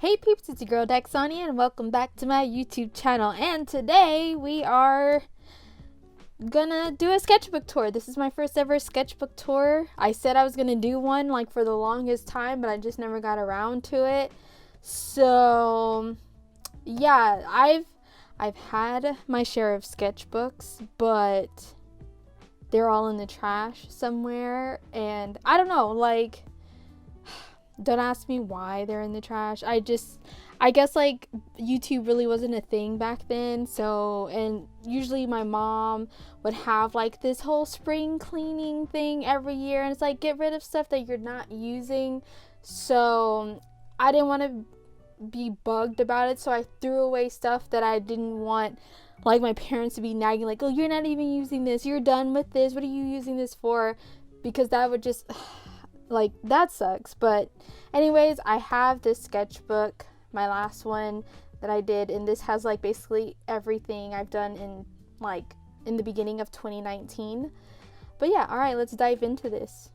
Hey peeps, it's your girl Daxani and welcome back to my YouTube channel. And today we are gonna do a sketchbook tour. This is my first ever sketchbook tour. I said I was gonna do one like for the longest time, but I just never got around to it. So yeah, I've had my share of sketchbooks, but they're all in the trash somewhere, and I don't know, like, don't ask me why they're in the trash. I guess like YouTube really wasn't a thing back then. So, and usually my mom would have like this whole spring cleaning thing every year, and it's like, get rid of stuff that you're not using. So I didn't want to be bugged about it, so I threw away stuff that I didn't want like my parents to be nagging, like, oh, you're not even using this, you're done with this, what are you using this for? Because that would just like, that sucks. But anyways, I have this sketchbook, my last one that I did, and this has like basically everything I've done in the beginning of 2019. But yeah, all right, let's dive into this.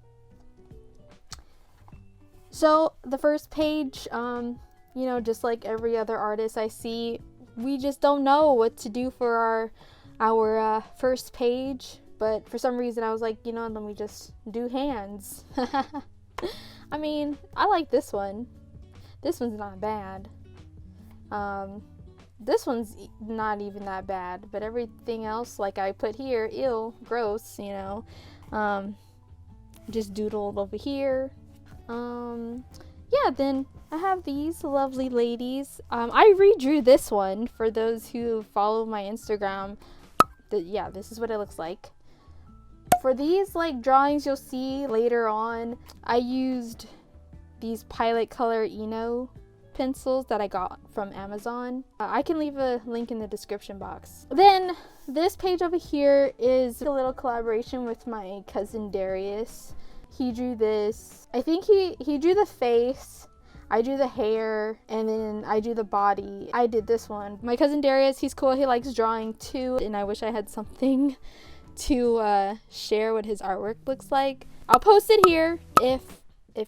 So the first page, you know, just like every other artist I see, we just don't know what to do for our first page. But for some reason I was like, you know, let me just do hands. I mean, I like this one. This one's not bad. This one's not even that bad. But everything else, like I put here, ew, gross, you know. Just doodled over here. Yeah, then I have these lovely ladies. I redrew this one for those who follow my Instagram. Yeah, this is what it looks like. For these like drawings you'll see later on, I used these Pilot Color Eno pencils that I got from Amazon. I can leave a link in the description box. Then this page over here is a little collaboration with my cousin Darius. He drew this. I think he drew the face, I drew the hair, and then I drew the body. I did this one. My cousin Darius, he's cool, he likes drawing too, and I wish I had something to share what his artwork looks like. I'll post it here if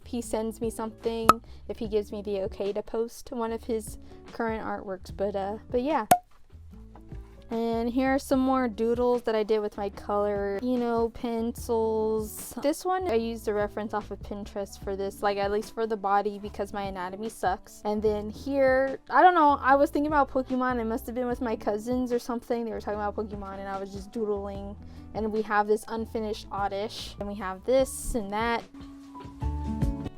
he sends me something, if he gives me the okay to post one of his current artworks. But yeah. And here are some more doodles that I did with my color, you know, pencils. This one I used a reference off of Pinterest for this, like at least for the body, because my anatomy sucks. And then here, I don't know, I was thinking about Pokemon. It must have been with my cousins or something. They were talking about Pokemon and I was just doodling. And we have this unfinished oddish, and we have this and that.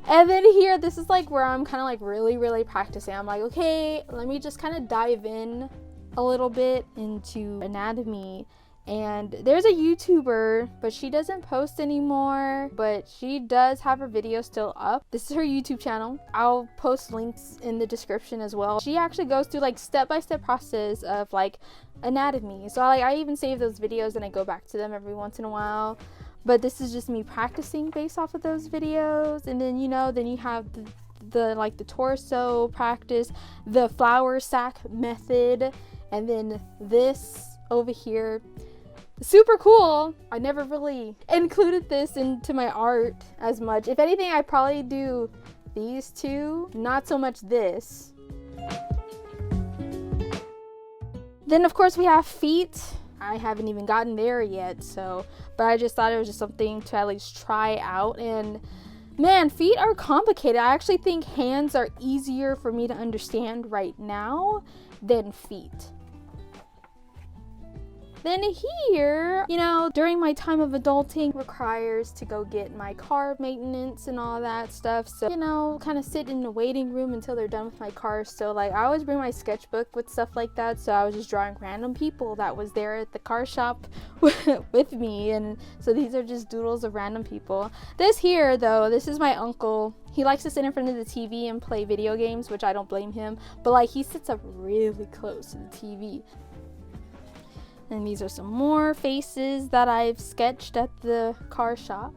And then here, this is like where I'm kind of like really practicing. I'm like, okay, let me just kind of dive in a little bit into anatomy. And there's a YouTuber, but she doesn't post anymore, but she does have her video still up. This is her YouTube channel. I'll post links in the description as well. She actually goes through like step-by-step process of like anatomy. So I even save those videos and I go back to them every once in a while. But this is just me practicing based off of those videos. And then, you know, then you have the like the torso practice, the flour sack method, and then this over here. Super cool. I never really included this into my art as much. If anything, I probably do these two, not so much this. Then of course we have feet. I haven't even gotten there yet, but I just thought it was just something to at least try out. And man, feet are complicated. I actually think hands are easier for me to understand right now than feet. Then here, you know, during my time of adulting requires to go get my car maintenance and all that stuff. So, you know, kind of sit in the waiting room until they're done with my car. So like I always bring my sketchbook with stuff like that. So I was just drawing random people that was there at the car shop with me. And so these are just doodles of random people. This here though, this is my uncle. He likes to sit in front of the TV and play video games, which I don't blame him. But like he sits up really close to the TV. And these are some more faces that I've sketched at the car shop.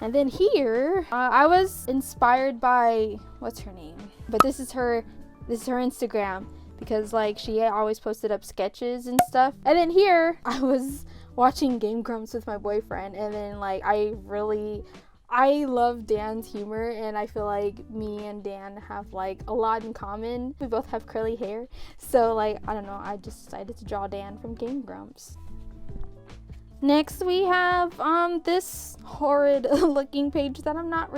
And then here, I was inspired by, what's her name? But this is her Instagram, because like she always posted up sketches and stuff. And then here, I was watching Game Grumps with my boyfriend, and then like I really I love Dan's humor, and I feel like me and Dan have like a lot in common. We both have curly hair, so like, I don't know, I just decided to draw Dan from Game Grumps. Next we have this horrid looking page that I'm not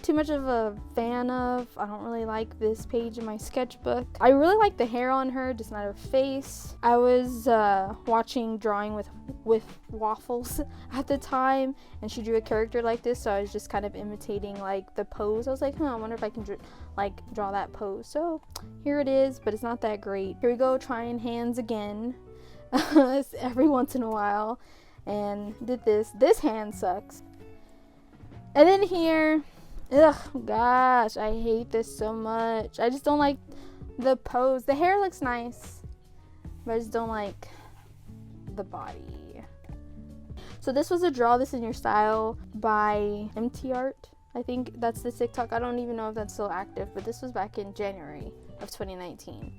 too much of a fan of. I don't really like this page in my sketchbook. I really like the hair on her, just not her face. I was watching Drawing with Waffles at the time, and she drew a character like this, so I was just kind of imitating like the pose. I was like, I wonder if I can draw that pose. So here it is, but it's not that great. Here we go, trying hands again. Every once in a while, and did this. This hand sucks. And then here, ugh, gosh, I hate this so much. I just don't like the pose. The hair looks nice, but I just don't like the body. So this was a Draw This in Your Style by MTArt. I think that's the TikTok. I don't even know if that's still active, but this was back in January of 2019.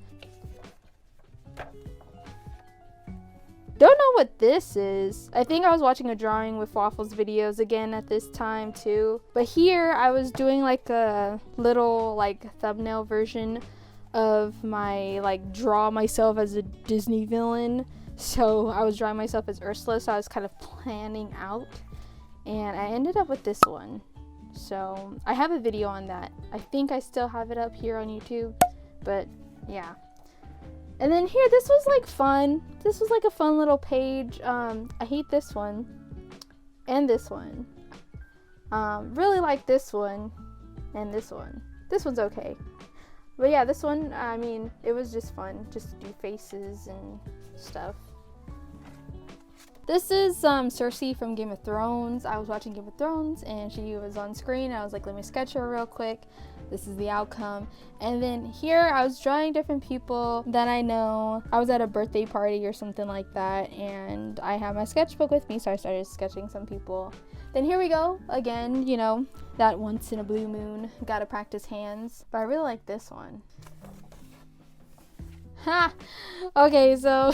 Don't know what this is. I think I was watching a Drawing with Waffles videos again at this time too. But here I was doing like a little like thumbnail version of my like draw myself as a Disney villain. So I was drawing myself as Ursula, so I was kind of planning out. And I ended up with this one. So I have a video on that. I think I still have it up here on YouTube. But yeah. And then here, this was like fun. This was like a fun little page. I hate this one and this one. Really like this one and this one. This one's okay. But yeah, this one, I mean, it was just fun just to do faces and stuff. This is Cersei from Game of Thrones. I was watching Game of Thrones and she was on screen. I was like, let me sketch her real quick. This is the outcome. And then here I was drawing different people that I know. I was at a birthday party or something like that, and I have my sketchbook with me, so I started sketching some people. Then here we go again, you know, that once in a blue moon, gotta practice hands. But I really like this one. Ha! Okay, so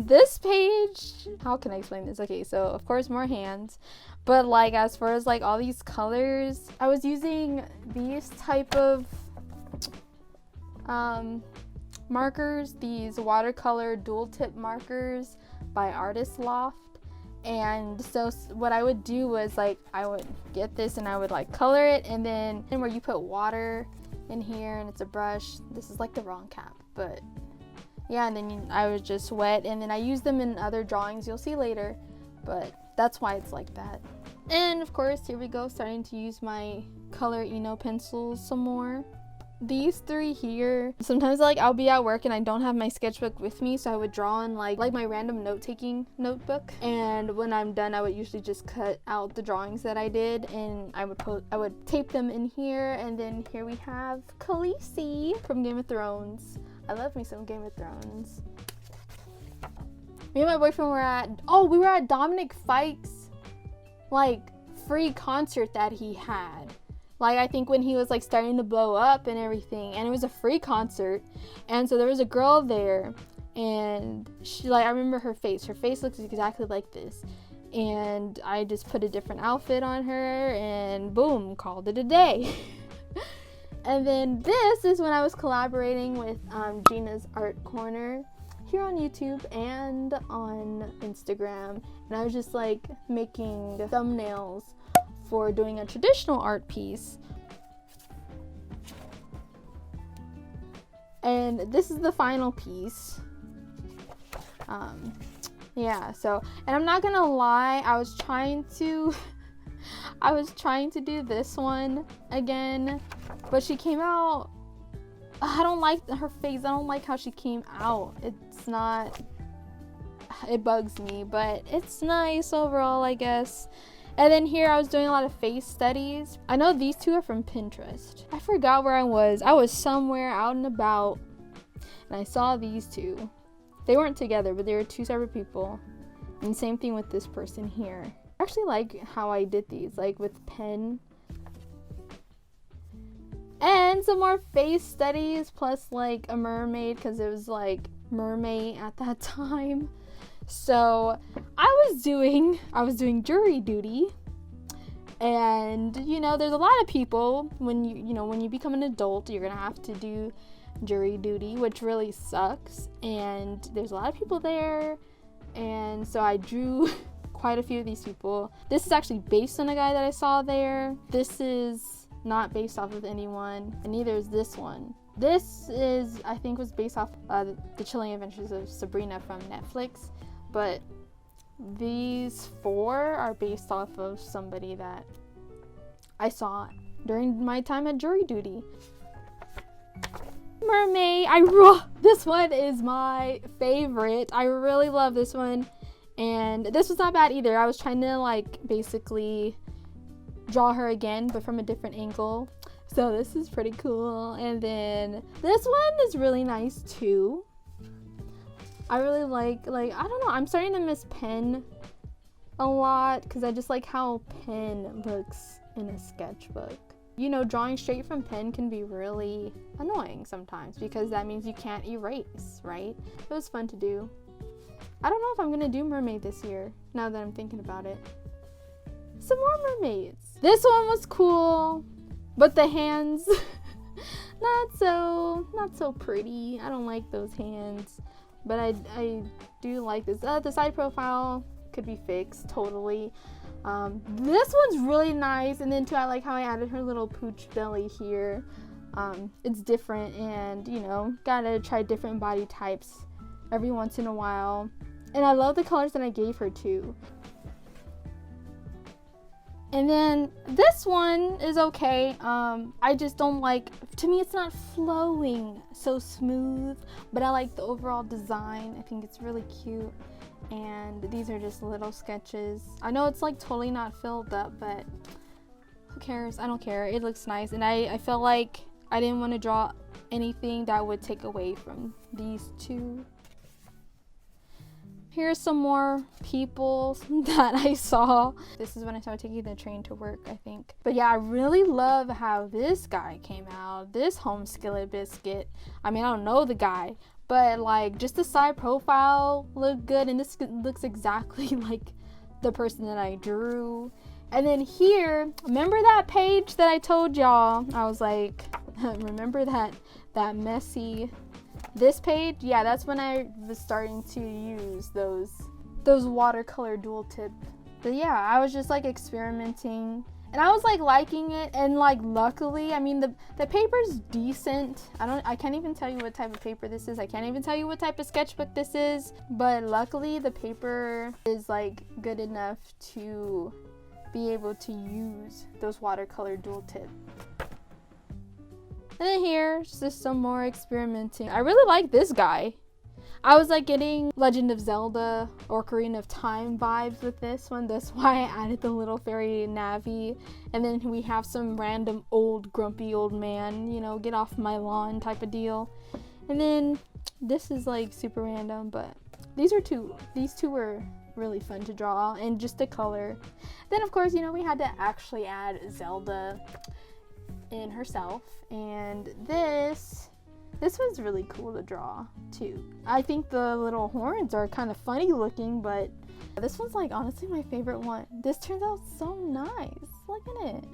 this page, how can I explain this? Okay, so of course more hands. But like as far as like all these colors, I was using these type of markers, these watercolor dual tip markers by Artist Loft. And so what I would do was like I would get this and I would like color it, and then where you put water in here and it's a brush, this is like the wrong cap, but yeah, and then I would just wet, and then I use them in other drawings you'll see later, but that's why it's like that. And of course, here we go, starting to use my color Eno pencils some more. These three here, sometimes like I'll be at work and I don't have my sketchbook with me, so I would draw in like my random note-taking notebook, and when I'm done I would usually just cut out the drawings that I did and I would tape them in here. And then here we have Khaleesi from Game of Thrones. I love me some Game of Thrones. Me and my boyfriend we were at Dominic Fike's like free concert that he had. Like I think when he was like starting to blow up and everything, and it was a free concert, and so there was a girl there, and she, like, I remember her face looks exactly like this, and I just put a different outfit on her and boom, called it a day. And then this is when I was collaborating with Gina's Art Corner here on YouTube and on Instagram, and I was just like making thumbnails for doing a traditional art piece. And this is the final piece. Yeah, so, and I'm not gonna lie, I was trying to do this one again, but she came out, I don't like her face. I don't like how she came out. It bugs me, but it's nice overall, I guess. And then here I was doing a lot of face studies. I know these two are from Pinterest. I forgot where I was. I was somewhere out and about, and I saw these two. They weren't together, but they were two separate people. And same thing with this person here. I actually like how I did these, like with pen. And some more face studies, plus like a mermaid, because it was like Mermaid at that time. So I was doing jury duty. And, you know, there's a lot of people when you become an adult, you're going to have to do jury duty, which really sucks. And there's a lot of people there. And so I drew quite a few of these people. This is actually based on a guy that I saw there. This is not based off of anyone, and neither is this one. This is, I think, was based off The Chilling Adventures of Sabrina from Netflix, but these 4 are based off of somebody that I saw during my time at jury duty. Mermaid, this one is my favorite. I really love this one, and this was not bad either. I was trying to like basically draw her again, but from a different angle. So this is pretty cool. And then this one is really nice too. I really like I don't know, I'm starting to miss pen a lot because I just like how pen looks in a sketchbook. You know, drawing straight from pen can be really annoying sometimes because that means you can't erase, right? It was fun to do. I don't know if I'm gonna do Mermaid this year, now that I'm thinking about it. Some more mermaids. This one was cool, but the hands, not so pretty. I don't like those hands, but I do like this. The side profile could be fixed totally. This one's really nice, and then too, I like how I added her little pooch belly here. It's different, and you know, gotta try different body types every once in a while. And I love the colors that I gave her too. And then this one is okay. I just don't like, to me it's not flowing so smooth, but I like the overall design. I think it's really cute. And these are just little sketches. I know it's like totally not filled up, but who cares? I don't care. It looks nice. And I felt like I didn't want to draw anything that would take away from these 2. Here's some more people that I saw. This is when I started taking the train to work, I think. But yeah, I really love how this guy came out. This home skillet biscuit. I mean, I don't know the guy, but like just the side profile looked good, and this looks exactly like the person that I drew. And then here, remember that page that I told y'all? I was like, remember that messy, this page? Yeah, that's when I was starting to use those watercolor dual tip. But yeah, I was just like experimenting, and I was like liking it, and like luckily, I mean the paper's decent. I can't even tell you what type of paper this is. I can't even tell you what type of sketchbook this is, but luckily the paper is like good enough to be able to use those watercolor dual tip. And then here's just some more experimenting. I really like this guy. I was like getting Legend of Zelda or Ocarina of Time vibes with this one. That's why I added the little fairy Navi. And then we have some random old grumpy old man, you know, get off my lawn type of deal. And then this is like super random, but these two were really fun to draw, and just the color. Then of course, you know, we had to actually add Zelda in herself, and this was really cool to draw too. I think the little horns are kind of funny looking, but this one's like honestly my favorite one. This turns out so nice. Look at it.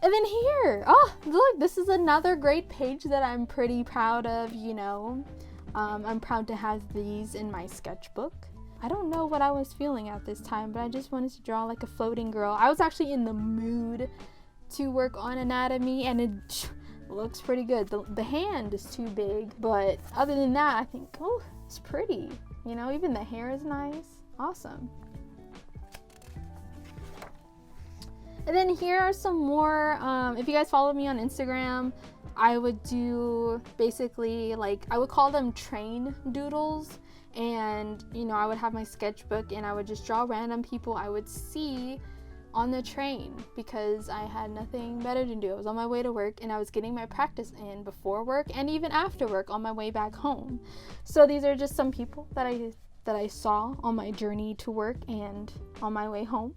And then here, oh look, this is another great page that I'm pretty proud of, you know. I'm proud to have these in my sketchbook. I don't know what I was feeling at this time, but I just wanted to draw like a floating girl. I was actually in the mood to work on anatomy, and it looks pretty good. The hand is too big, but other than that, I think, oh, it's pretty. You know, even the hair is nice. Awesome. And then here are some more, if you guys follow me on Instagram, I would do basically like, I would call them train doodles, and you know, I would have my sketchbook and I would just draw random people I would see on the train because I had nothing better to do. I was on my way to work and I was getting my practice in before work and even after work on my way back home. So these are just some people that I saw on my journey to work and on my way home.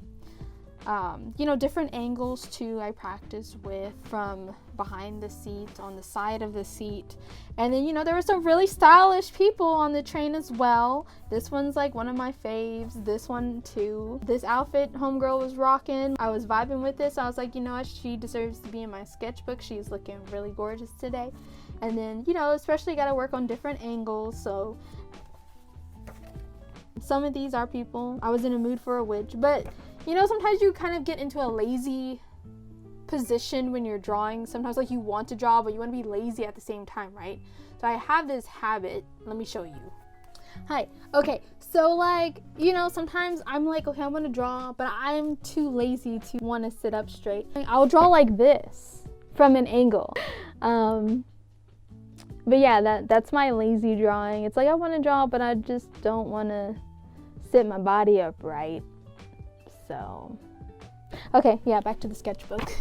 You know, different angles too I practice with, from behind the seat, on the side of the seat. And then, you know, there were some really stylish people on the train as well. This one's like one of my faves. This one too. This outfit homegirl was rocking. I was vibing with this. I was like, you know what, she deserves to be in my sketchbook. She's looking really gorgeous today. And then, you know, especially got to work on different angles. So some of these are people. I was in a mood for a witch, but you know, sometimes you kind of get into a lazy position when you're drawing. Sometimes like you want to draw, but you want to be lazy at the same time, right? So I have this habit. Let me show you. Hi. Okay. So like, you know, sometimes I'm like, okay, I'm going to draw, but I'm too lazy to want to sit up straight. I'll draw like this from an angle. But yeah, that's my lazy drawing. It's like I want to draw, but I just don't want to sit my body up right. So, okay, yeah, back to the sketchbook.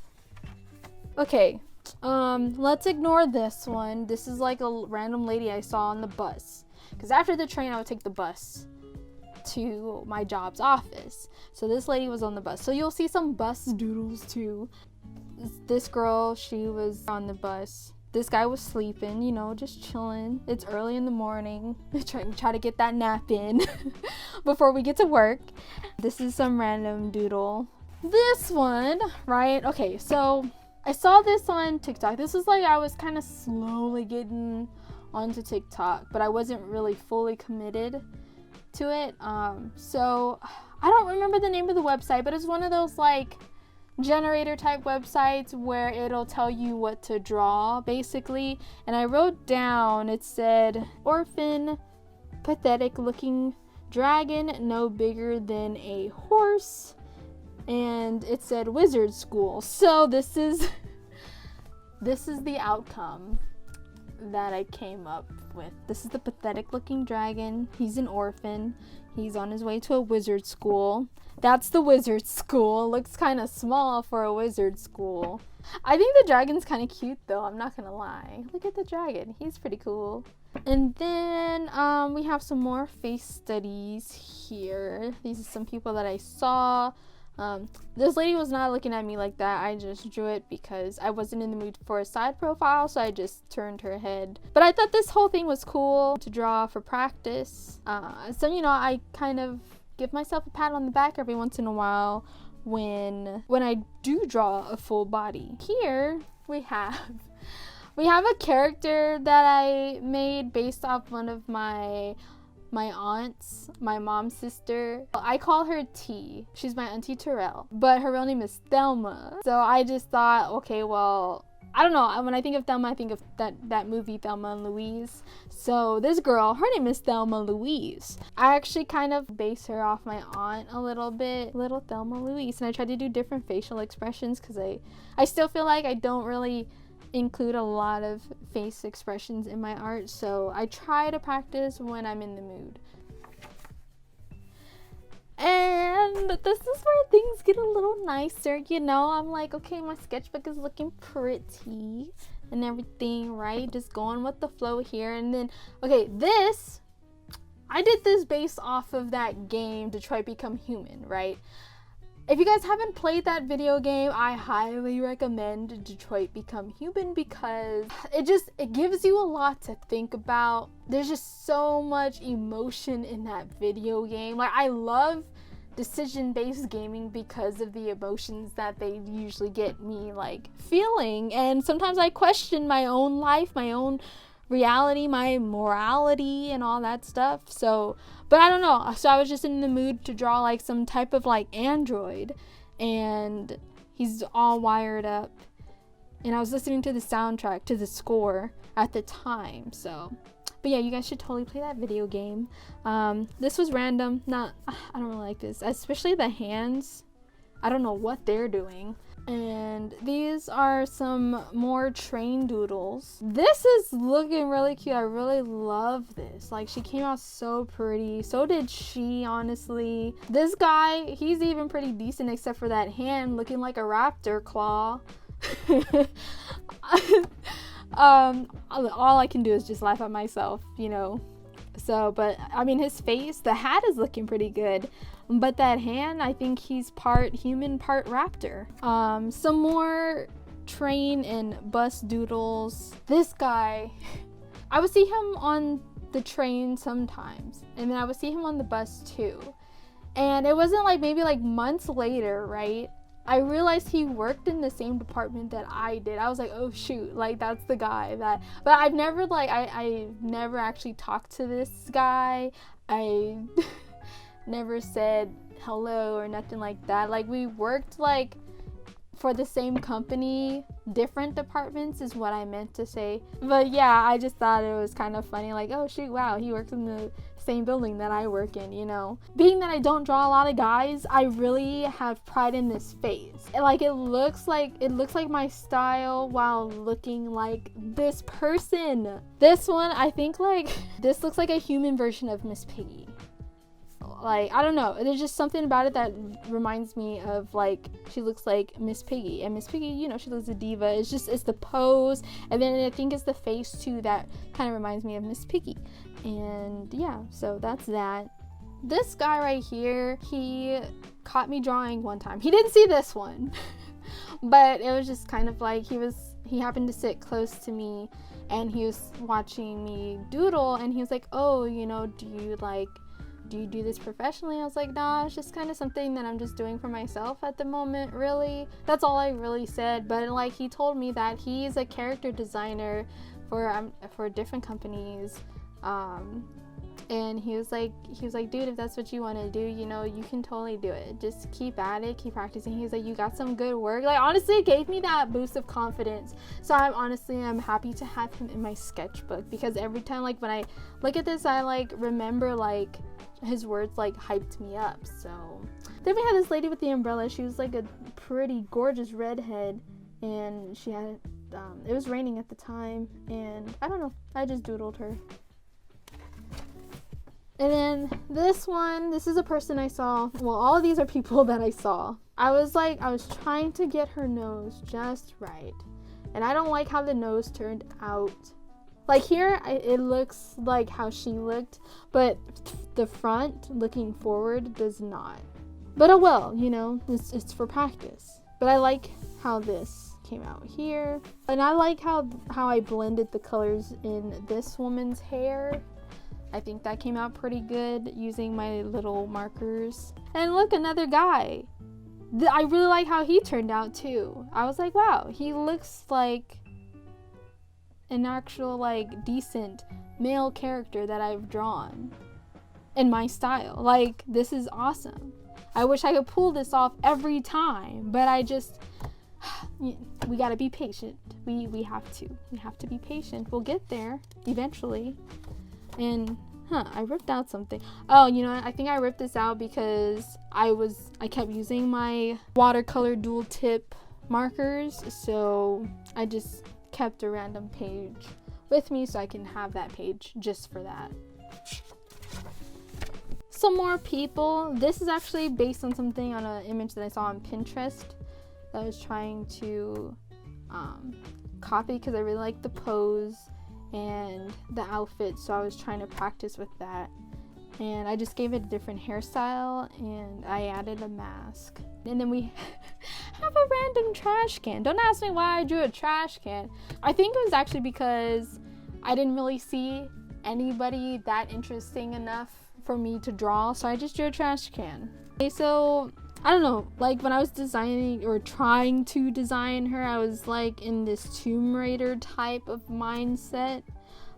Okay, let's ignore this one. This is like a random lady I saw on the bus. Because after the train, I would take the bus to my job's office. So this lady was on the bus. So you'll see some bus doodles too. This girl, she was on the bus. This guy was sleeping, you know, just chilling. It's early in the morning. Try to get that nap in before we get to work. This is some random doodle. This one, right? Okay, so I saw this on TikTok. This was like I was kind of slowly getting onto TikTok, but I wasn't really fully committed to it. So I don't remember the name of the website, but it's one of those like generator type websites where it'll tell you what to draw basically. And I wrote down, it said orphan, pathetic looking dragon, no bigger than a horse, and it said wizard school. So this is the outcome that I came up with. This is the pathetic looking dragon. He's an orphan. He's on his way to a wizard school. That's the wizard school. It looks kind of small for a wizard school. I think the dragon's kind of cute though, I'm not gonna lie. Look at the dragon. He's pretty cool. And then we have some more face studies here. These are some people that I saw. This lady was not looking at me like that. I just drew it because I wasn't in the mood for a side profile, so I just turned her head. But I thought this whole thing was cool to draw for practice. So, you know, I kind of give myself a pat on the back every once in a while when I do draw a full body. Here we have a character that I made based off one of my aunts, my mom's sister. I call her T. She's my auntie Terrell, but her real name is Thelma. So I just thought, okay, well, I don't know. When I think of Thelma, I think of that movie Thelma and Louise. So this girl, her name is Thelma Louise. I actually kind of base her off my aunt a little bit, little Thelma Louise. And I tried to do different facial expressions because I still feel like I don't really include a lot of face expressions in my art. So I try to practice when I'm in the mood. And this is where things get a little nicer, you know. I'm like, okay, my sketchbook is looking pretty and everything, right? Just going with the flow here. And then, okay, I did this based off of that game, Detroit Become Human, right? If you guys haven't played that video game, I highly recommend Detroit Become Human because it gives you a lot to think about. There's just so much emotion in that video game. Like, I love decision-based gaming because of the emotions that they usually get me like feeling. And sometimes I question my own life, my own reality, my morality and all that stuff. So, but I don't know. So I was just in the mood to draw like some type of like android, and he's all wired up, and I was listening to the soundtrack, to the score at the time. So, but yeah, you guys should totally play that video game. This was random. I don't really like this, especially the hands. I don't know what they're doing. And these are some more train doodles. This is looking really cute. I really love this. Like, she came out so pretty. So did she, honestly. This guy, he's even pretty decent except for that hand looking like a raptor claw. All I can do is just laugh at myself, you know. So, but I mean, his face, the hat is looking pretty good. But that hand, I think he's part human, part raptor. Some more train and bus doodles. This guy, I would see him on the train sometimes, and then I would see him on the bus too. And it wasn't like maybe like months later, right? I realized he worked in the same department that I did. I was like, oh shoot, like that's the guy that, but I've never like, I never actually talked to this guy. I never said hello or nothing like that. Like we worked like for the same company, different departments is what I meant to say. But yeah, I just thought it was kind of funny, like, oh shoot, wow, he works in the same building that I work in, you know. Being that I don't draw a lot of guys, I really have pride in this face. Like it looks like my style while looking like this person. This one, I think like this looks like a human version of Miss Piggy. Like, I don't know, there's just something about it that reminds me of like she looks like Miss Piggy, and Miss Piggy, you know, she looks a diva. It's the pose, and then I think it's the face too that kind of reminds me of Miss Piggy. And yeah, so that's that. This guy right here, he caught me drawing one time. He didn't see this one but it was just kind of like he happened to sit close to me, and he was watching me doodle, and he was like, oh, you know, do you do this professionally? I was like, nah, it's just kind of something that I'm just doing for myself at the moment, really. That's all I really said. But like, he told me that he's a character designer for different companies, and he was like, dude, if that's what you want to do, you know, you can totally do it. Just keep at it, keep practicing. He was like, you got some good work. Like, honestly, it gave me that boost of confidence. So I'm happy to have him in my sketchbook, because every time, like, when I look at this, I like remember like his words like hyped me up. So then we had this lady with the umbrella. She was like a pretty gorgeous redhead, and she had it was raining at the time, and I don't know, I just doodled her. And then this is a person I saw. Well, all of these are people that I saw. I was trying to get her nose just right, and I don't like how the nose turned out. Like here, it looks like how she looked, but the front, looking forward, does not. But oh well, you know, it's for practice. But I like how this came out here. And I like how I blended the colors in this woman's hair. I think that came out pretty good using my little markers. And look, another guy. I really like how he turned out too. I was like, wow, he looks like an actual like decent male character that I've drawn in my style. Like, this is awesome. I wish I could pull this off every time, but we gotta be patient. We have to be patient. We'll get there eventually. And I ripped out something. Oh, you know what? I think I ripped this out because I kept using my watercolor dual tip markers, so I just kept a random page with me so I can have that page just for that. Some more people. This is actually based on something, on an image that I saw on Pinterest that I was trying to copy because I really like the pose and the outfit, so I was trying to practice with that, and I just gave it a different hairstyle, and I added a mask. And then we have a random trash can. Don't ask me why I drew a trash can. I think it was actually because I didn't really see anybody that interesting enough for me to draw, so I just drew a trash can. Okay, so I don't know, like when I was designing or trying to design her, I was like in this Tomb Raider type of mindset.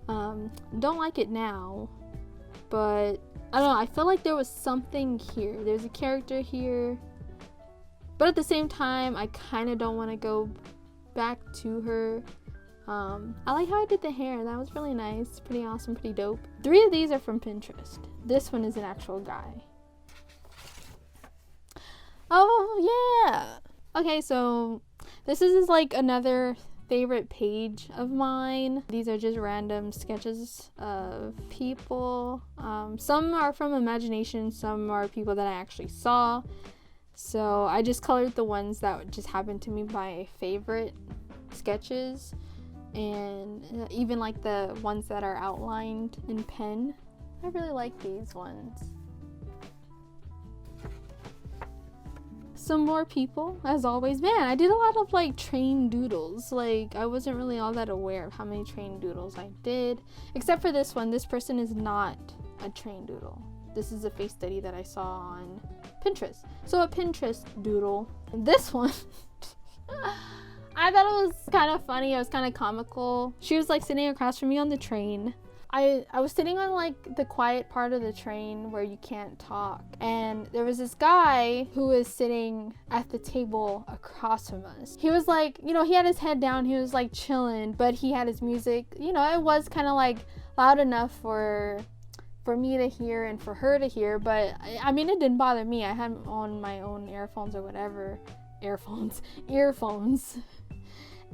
Don't like it now, but I don't know, I feel like there was something here. There's a character here, but at the same time, I kind of don't want to go back to her. I like how I did the hair. That was really nice, pretty awesome, pretty dope. 3 of these are from Pinterest. This one is an actual guy. Oh yeah. Okay, so this is like another favorite page of mine. These are just random sketches of people. Some are from imagination, some are people that I actually saw. So I just colored the ones that just happened to be my favorite sketches, and even like the ones that are outlined in pen. I really like these ones. some more people, as always. Man, I did a lot of like train doodles. Like, I wasn't really all that aware of how many train doodles I did, except for this one. This person is not a train doodle. This is a face study that I saw on Pinterest. So a Pinterest doodle. And this one, I thought it was kind of funny. It was kind of comical. She was like sitting across from me on the train. I was sitting on like the quiet part of the train where you can't talk, and there was this guy who was sitting at the table across from us. He was like, you know, he had his head down, he was like chilling, but he had his music, you know, it was kind of like loud enough for me to hear and for her to hear, but I mean, it didn't bother me. I had on my own earphones or whatever. Earphones.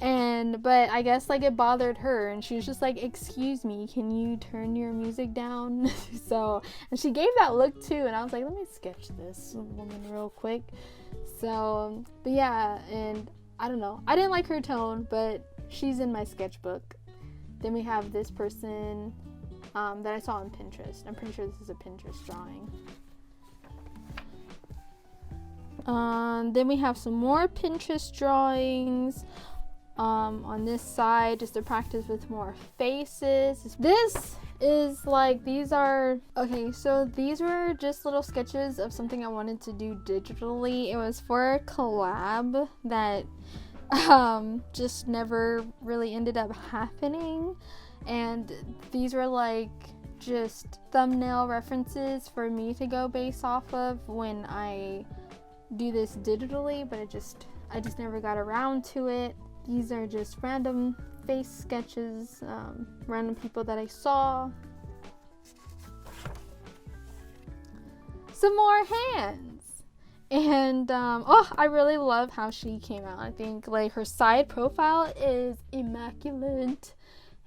But I guess like it bothered her, and she was just like, excuse me, can you turn your music down? So, and she gave that look too, and I was like, let me sketch this woman real quick. So, but yeah, and I don't know, I didn't like her tone, but she's in my sketchbook. Then we have this person that I saw on Pinterest. I'm pretty sure this is a Pinterest drawing. Then we have some more Pinterest drawings. On this side, just to practice with more faces. This is like, these are, okay, so these were just little sketches of something I wanted to do digitally. It was for a collab that just never really ended up happening, and these were like just thumbnail references for me to go base off of when I do this digitally, but I just never got around to it. These are just random face sketches, random people that I saw. Some more hands. And, oh, I really love how she came out. I think, like, her side profile is immaculate.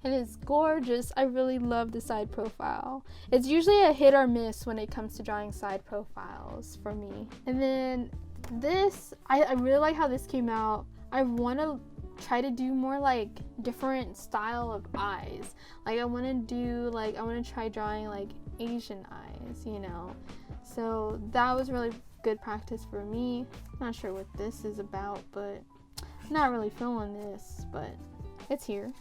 It is gorgeous. I really love the side profile. It's usually a hit or miss when it comes to drawing side profiles for me. And then this, I really like how this came out. I want to try to do more like different style of eyes. Like I want to try drawing like Asian eyes, you know. So that was really good practice for me. Not sure what this is about, but I'm not really feeling this, but it's here.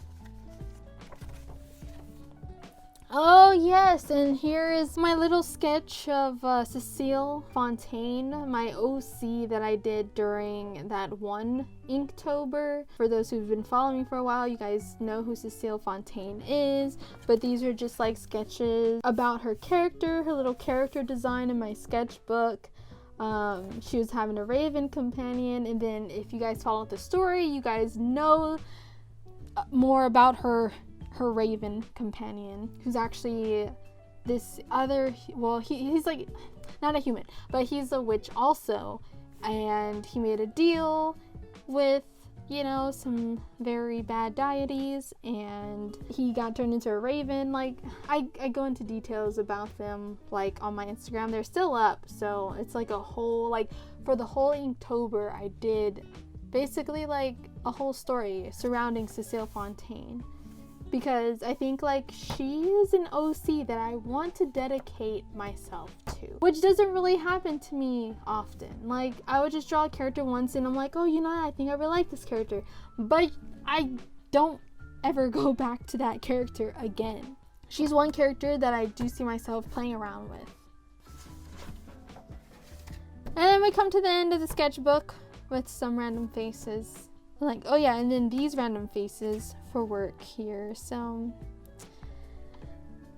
Oh yes, and here is my little sketch of Cecile Fontaine, my OC that I did during that one Inktober. For those who've been following me for a while, you guys know who Cecile Fontaine is, but these are just like sketches about her character, her little character design in my sketchbook. She was having a raven companion, and then if you guys follow the story, you guys know more about her raven companion, who's actually this other, well, he's like not a human, but he's a witch also, and he made a deal with, you know, some very bad deities, and he got turned into a raven. Like I go into details about them like on my Instagram. They're still up, so it's like a whole, like for the whole Inktober I did basically like a whole story surrounding Cecile Fontaine, because I think like she is an OC that I want to dedicate myself to, which doesn't really happen to me often. Like I would just draw a character once and I'm like, oh, you know, I think I really like this character, but I don't ever go back to that character again. She's one character that I do see myself playing around with. And then we come to the end of the sketchbook with some random faces. Like, oh yeah, and then these random faces for work here. So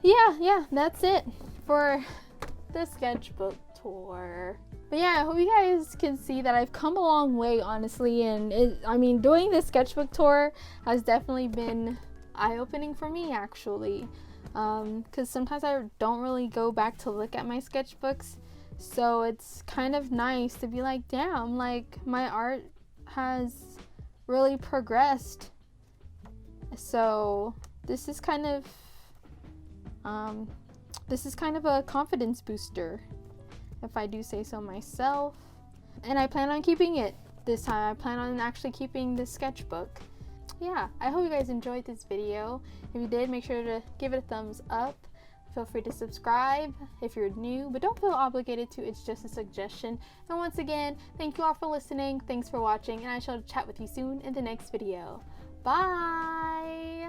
yeah, that's it for the sketchbook tour. But yeah, I hope you guys can see that I've come a long way, honestly, and I mean, doing this sketchbook tour has definitely been eye-opening for me, actually, because sometimes I don't really go back to look at my sketchbooks, so it's kind of nice to be like, damn, like my art has really progressed. So this is kind of a confidence booster, if I do say so myself. And I plan on keeping it this time. I plan on actually keeping this sketchbook. Yeah, I hope you guys enjoyed this video. If you did, make sure to give it a thumbs up. Feel free to subscribe if you're new, but don't feel obligated to. It's just a suggestion. And once again, thank you all for listening. Thanks for watching, and I shall chat with you soon in the next video. Bye!